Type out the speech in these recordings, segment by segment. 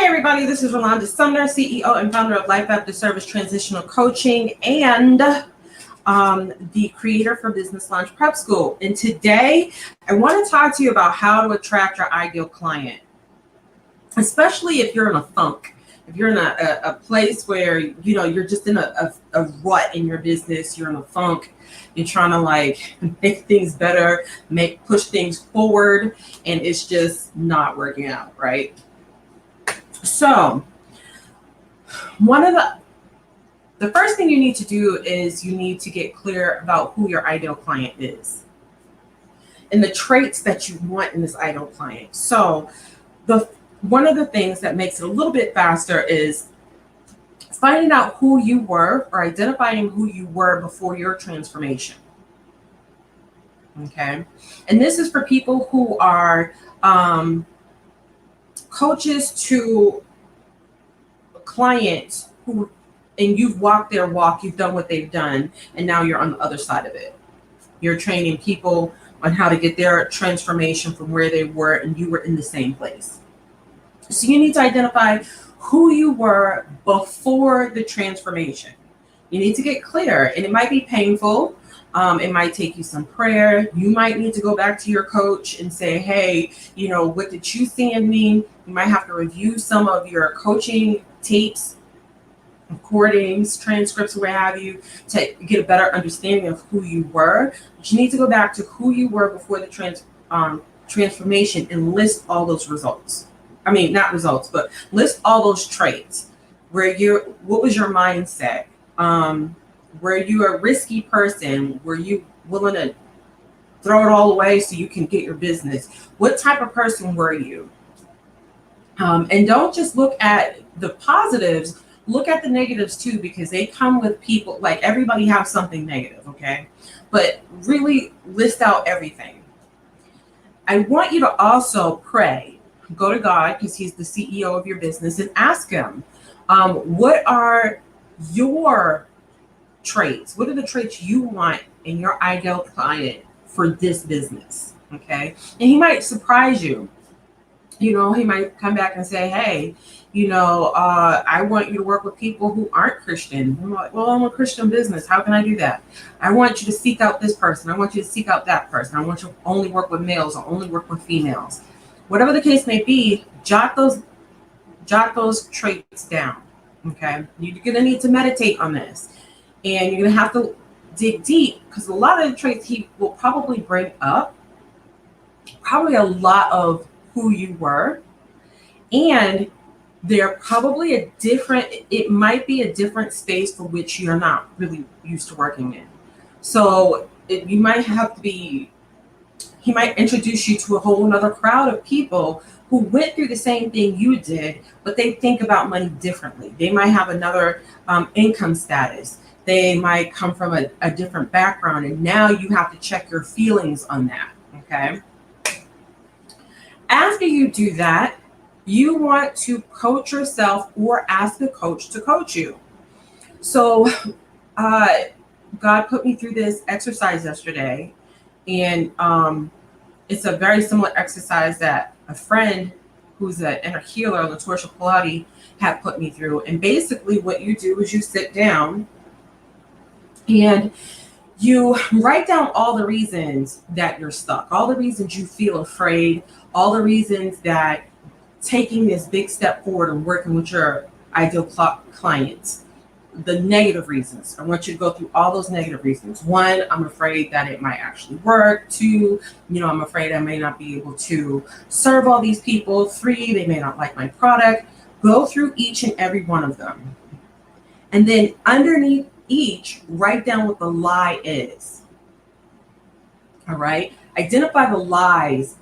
everybody, this is Rolanda Sumner, CEO and founder of Life After Service Transitional Coaching and the creator for Business Launch Prep School. And today, I want to talk to you about how to attract your ideal client, especially if you're in a funk. If you're in a place where, you're just in a rut in your business, you're in a funk, you're trying to make things better, push things forward, and it's just not working out, right? So one of the first thing you need to do is you need to get clear about who your ideal client is and the traits that you want in this ideal client. So one of the things that makes it a little bit faster is finding out who you were or identifying who you were before your transformation. Okay. And this is for people who are coaches to clients and you've walked their walk, you've done what they've done, and now you're on the other side of it. You're training people on how to get their transformation from where they were and you were in the same place. So you need to identify who you were before the transformation. You need to get clear, and it might be painful. It might take you some prayer. You might need to go back to your coach and say, hey, what did you see in me? You might have to review some of your coaching tapes, recordings, transcripts, what have you, to get a better understanding of who you were. But you need to go back to who you were before the transformation and list all those results. I mean, not results, but list all those traits. What was your mindset? Were you a risky person? Were you willing to throw it all away so you can get your business? What type of person were you? And don't just look at the positives, look at the negatives too, because they come with people. Like, everybody has something negative, okay? But really list out everything. I want you to also pray. Go to God, because He's the CEO of your business, and ask Him, what are your traits? What are the traits you want in your ideal client for this business? Okay. And He might surprise you. He might come back and say, hey, I want you to work with people who aren't Christian. I'm like, well, I'm a Christian business. How can I do that? I want you to seek out this person. I want you to seek out that person. I want you to only work with males or only work with females. Whatever the case may be, jot those traits down. Okay. You're going to need to meditate on this. And you're going to have to dig deep, because a lot of the traits He will probably bring up, probably a lot of who you were. And they're probably it might be a different space for which you're not really used to working in. So you might have to He might introduce you to a whole other crowd of people who went through the same thing you did, but they think about money differently. They might have another income status. They might come from a different background, and now you have to check your feelings on that, okay? After you do that, you want to coach yourself or ask a coach to coach you. So God put me through this exercise yesterday, and it's a very similar exercise that a friend who's an inner healer, Latorsha Pilati, had put me through. And basically what you do is you sit down and you write down all the reasons that you're stuck, all the reasons you feel afraid, all the reasons that taking this big step forward and working with your ideal clients, the negative reasons. I want you to go through all those negative reasons. 1, I'm afraid that it might actually work. 2, I'm afraid I may not be able to serve all these people. 3, they may not like my product. Go through each and every one of them. And then underneath each, write down what the lie is. All right? Identify the lies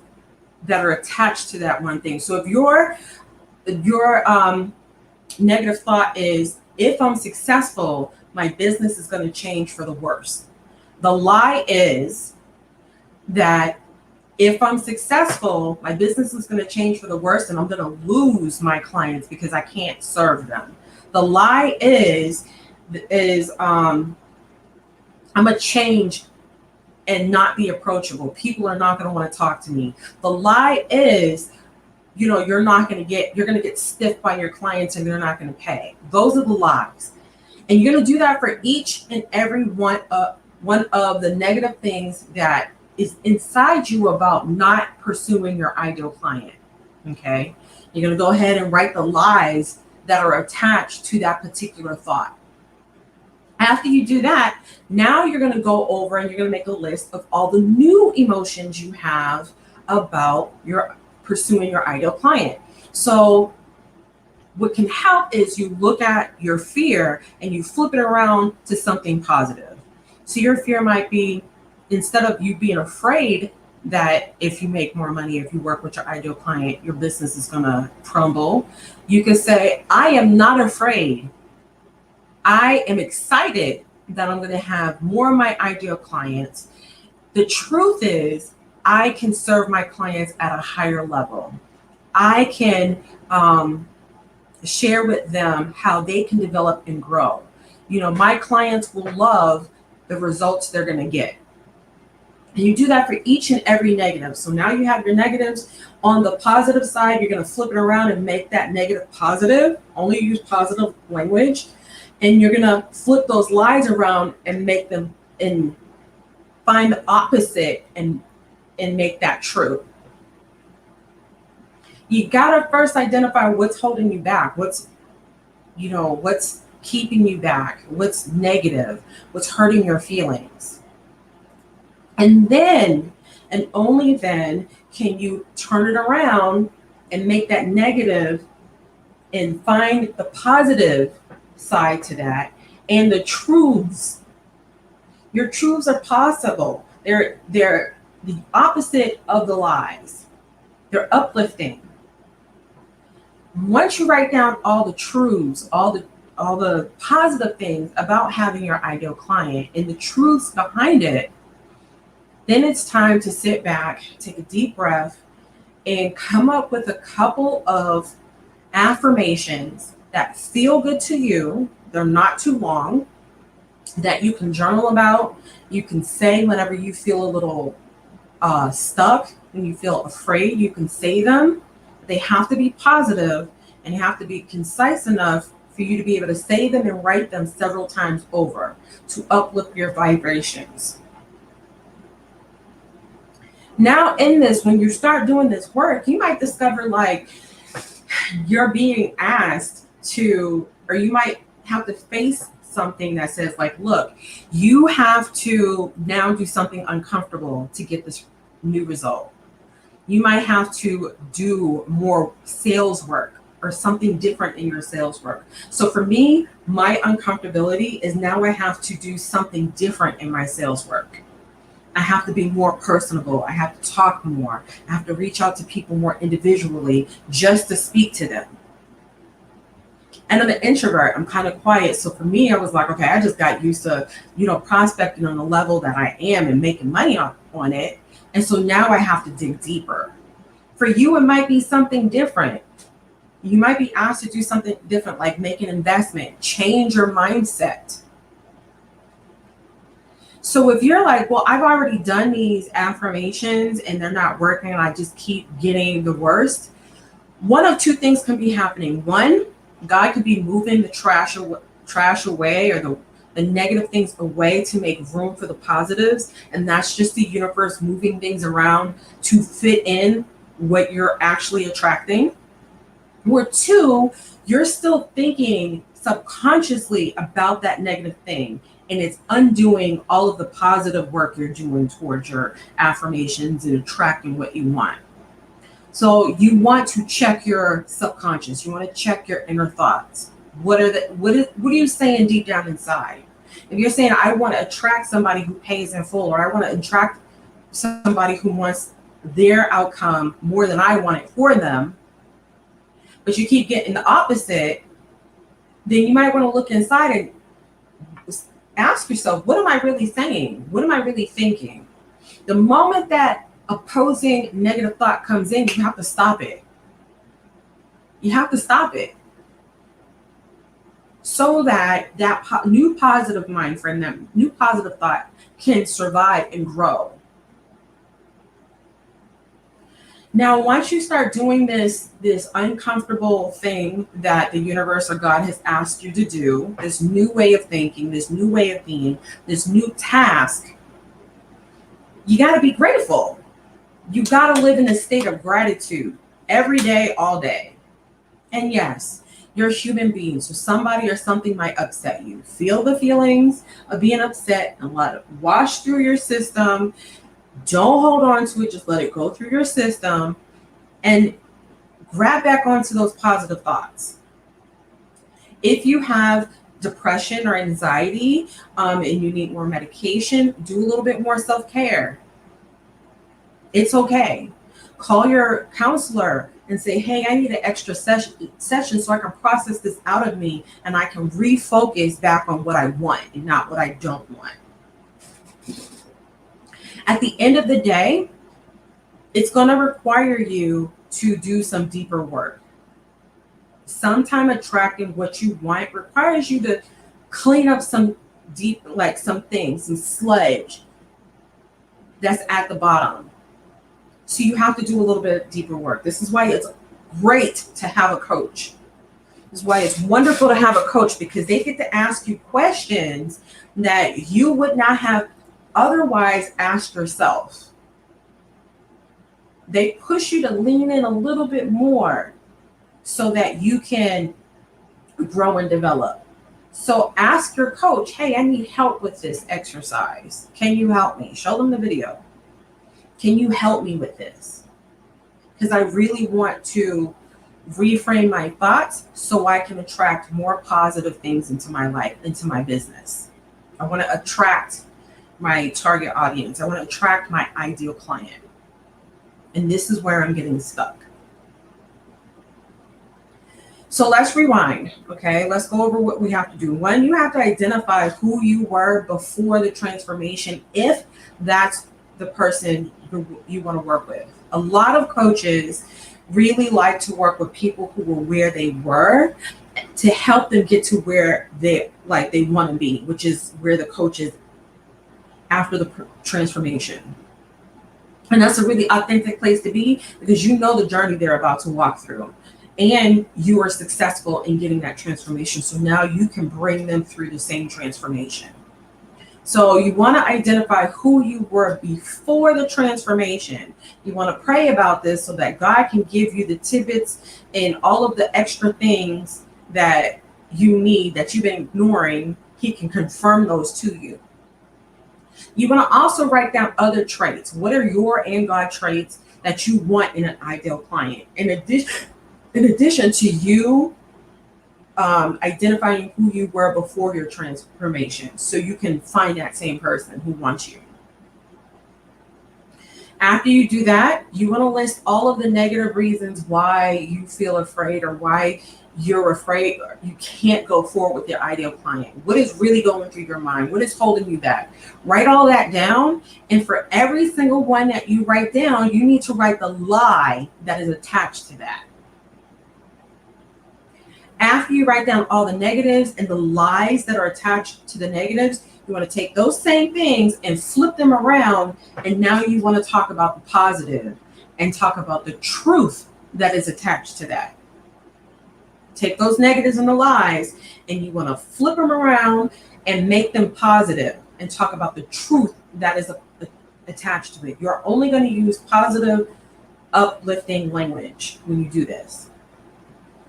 that are attached to that one thing. So if your negative thought is, if I'm successful, my business is going to change for the worse. The lie is that if I'm successful, my business is going to change for the worse, and I'm going to lose my clients because I can't serve them. The lie is I'm going to change and not be approachable. People are not going to want to talk to me. The lie is you're going to get stiff by your clients and they're not going to pay. Those are the lies. And you're going to do that for each and every one of the negative things that is inside you about not pursuing your ideal client. Okay. You're going to go ahead and write the lies that are attached to that particular thought. After you do that, now you're going to go over and you're going to make a list of all the new emotions you have about your pursuing your ideal client. So what can help is you look at your fear and you flip it around to something positive. So your fear might be, instead of you being afraid that if you make more money, if you work with your ideal client, your business is going to crumble, you can say, I am not afraid. I am excited that I'm going to have more of my ideal clients. The truth is, I can serve my clients at a higher level. I can share with them how they can develop and grow. My clients will love the results they're going to get. And you do that for each and every negative. So now you have your negatives. On the positive side, you're going to flip it around and make that negative positive. Only use positive language. And you're going to flip those lies around and make them and find the opposite and make that true. You got to first identify what's holding you back. What's keeping you back? What's negative? What's hurting your feelings? And then, and only then, can you turn it around and make that negative and find the positive side to that and the truths. Your truths are possible. They're the opposite of the lies. They're uplifting. Once you write down all the truths, all the positive things about having your ideal client and the truths behind it, then it's time to sit back, take a deep breath, and come up with a couple of affirmations that feel good to you. They're not too long, that you can journal about. You can say whenever you feel a little stuck, when you feel afraid, you can say them. They have to be positive and have to be concise enough for you to be able to say them and write them several times over to uplift your vibrations. Now in this, when you start doing this work, you might discover like you're being asked to, or you might have to face something that says like, look, you have to now do something uncomfortable to get this new result. You might have to do more sales work or something different in your sales work. So for me, my uncomfortability is now I have to do something different in my sales work. I have to be more personable. I have to talk more. I have to reach out to people more individually just to speak to them. And I'm an introvert. I'm kind of quiet. So for me, I was like, okay, I just got used to, prospecting on the level that I am and making money on it. And so now I have to dig deeper. For you, it might be something different. You might be asked to do something different, like make an investment, change your mindset. So if you're like, well, I've already done these affirmations and they're not working and I just keep getting the worst, one of two things can be happening. One, God could be moving the trash away or the negative things away to make room for the positives. And that's just the universe moving things around to fit in what you're actually attracting. Or two, you're still thinking subconsciously about that negative thing. And it's undoing all of the positive work you're doing towards your affirmations and attracting what you want. So you want to check your subconscious. You want to check your inner thoughts. What are you saying deep down inside? If you're saying, I want to attract somebody who pays in full, or I want to attract somebody who wants their outcome more than I want it for them, but you keep getting the opposite, then you might want to look inside and ask yourself, what am I really saying? What am I really thinking? The moment that opposing negative thought comes in, you have to stop it. You have to stop it. So that new positive mind frame, that new positive thought can survive and grow. Now, once you start doing this uncomfortable thing that the universe or God has asked you to do, this new way of thinking, this new way of being, this new task, you got to be grateful. You got to live in a state of gratitude every day, all day. And yes, you're a human being, so somebody or something might upset you. Feel the feelings of being upset and let it wash through your system. Don't hold on to it, just let it go through your system and grab back onto those positive thoughts. If you have depression or anxiety and you need more medication, do a little bit more self-care. It's okay. Call your counselor and say, hey, I need an extra session so I can process this out of me and I can refocus back on what I want and not what I don't want. At the end of the day, it's going to require you to do some deeper work. Sometimes attracting what you want requires you to clean up some deep, like some things, some sludge that's at the bottom. So you have to do a little bit deeper work. This is why it's great to have a coach. This is why it's wonderful to have a coach, because they get to ask you questions that you would not have otherwise asked yourself. They push you to lean in a little bit more so that you can grow and develop. So ask your coach, hey, I need help with this exercise. Can you help me? Show them the video. Can you help me with this? Because I really want to reframe my thoughts so I can attract more positive things into my life, into my business. I want to attract my target audience. I want to attract my ideal client. And this is where I'm getting stuck. So let's rewind, okay? Let's go over what we have to do. One, you have to identify who you were before the transformation, if that's the person who you want to work with. A lot of coaches really like to work with people who were where they were to help them get to where they want to be, which is where the coach is after the transformation. And that's a really authentic place to be, because you know the journey they're about to walk through. And you are successful in getting that transformation. So now you can bring them through the same transformation. So you want to identify who you were before the transformation. You want to pray about this so that God can give you the tidbits and all of the extra things that you need that you've been ignoring. He can confirm those to you. You want to also write down other traits. What are your and God traits that you want in an ideal client? In addition to you identifying who you were before your transformation, so you can find that same person who wants you. After you do that, you want to list all of the negative reasons why you feel afraid, or why you're afraid or you can't go forward with your ideal client. What is really going through your mind? What is holding you back? Write all that down. And for every single one that you write down, you need to write the lie that is attached to that. After you write down all the negatives and the lies that are attached to the negatives, you want to take those same things and flip them around. And now you want to talk about the positive and talk about the truth that is attached to that. Take those negatives and the lies, and you want to flip them around and make them positive and talk about the truth that is attached to it. You're only going to use positive, uplifting language when you do this.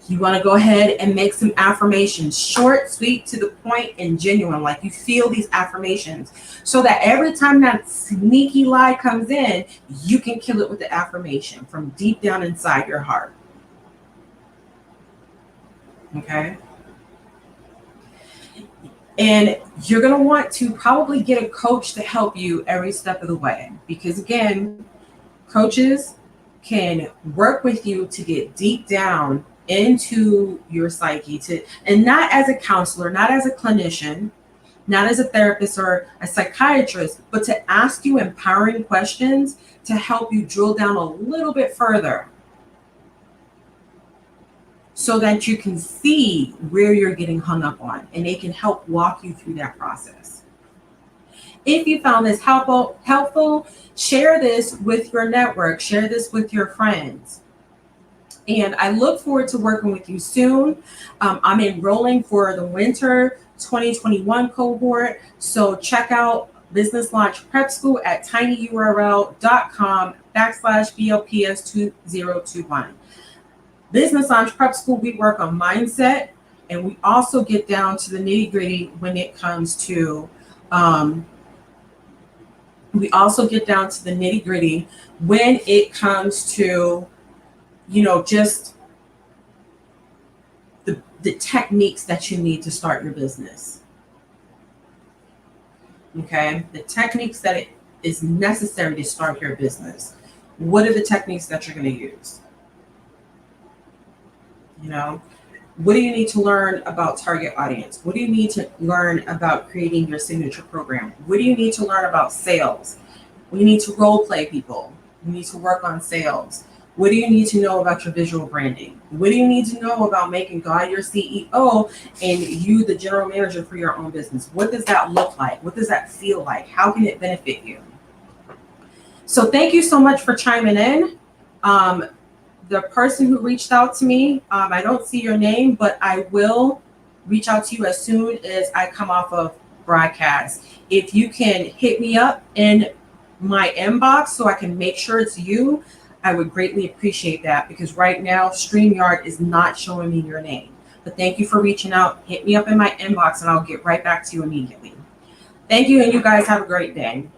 You want to go ahead and make some affirmations, short, sweet, to the point, and genuine, like you feel these affirmations, so that every time that sneaky lie comes in, you can kill it with the affirmation from deep down inside your heart. Okay? And you're going to want to probably get a coach to help you every step of the way, because again, coaches can work with you to get deep down into your psyche, and not as a counselor, not as a clinician, not as a therapist or a psychiatrist, but to ask you empowering questions to help you drill down a little bit further, so that you can see where you're getting hung up on, and they can help walk you through that process. If you found this helpful, share this with your network, share this with your friends. And I look forward to working with you soon. I'm enrolling for the winter 2021 cohort. So check out Business Launch Prep School at tinyurl.com/BLPS2021. Business Launch Prep School, we work on mindset, and we also get down to the nitty gritty when it comes to just the techniques that you need to start your business. Okay, the techniques that it is necessary to start your business. What are the techniques that you're going to use? What do you need to learn about target audience? What do you need to learn about creating your signature program? What do you need to learn about sales? We need to role play people. You need to work on sales. What do you need to know about your visual branding? What do you need to know about making God your CEO and you the general manager for your own business? What does that look like? What does that feel like? How can it benefit you? So thank you so much for chiming in. The person who reached out to me, I don't see your name, but I will reach out to you as soon as I come off of broadcast. If you can hit me up in my inbox so I can make sure it's you, I would greatly appreciate that, because right now StreamYard is not showing me your name. But thank you for reaching out. Hit me up in my inbox and I'll get right back to you immediately. Thank you, and you guys have a great day.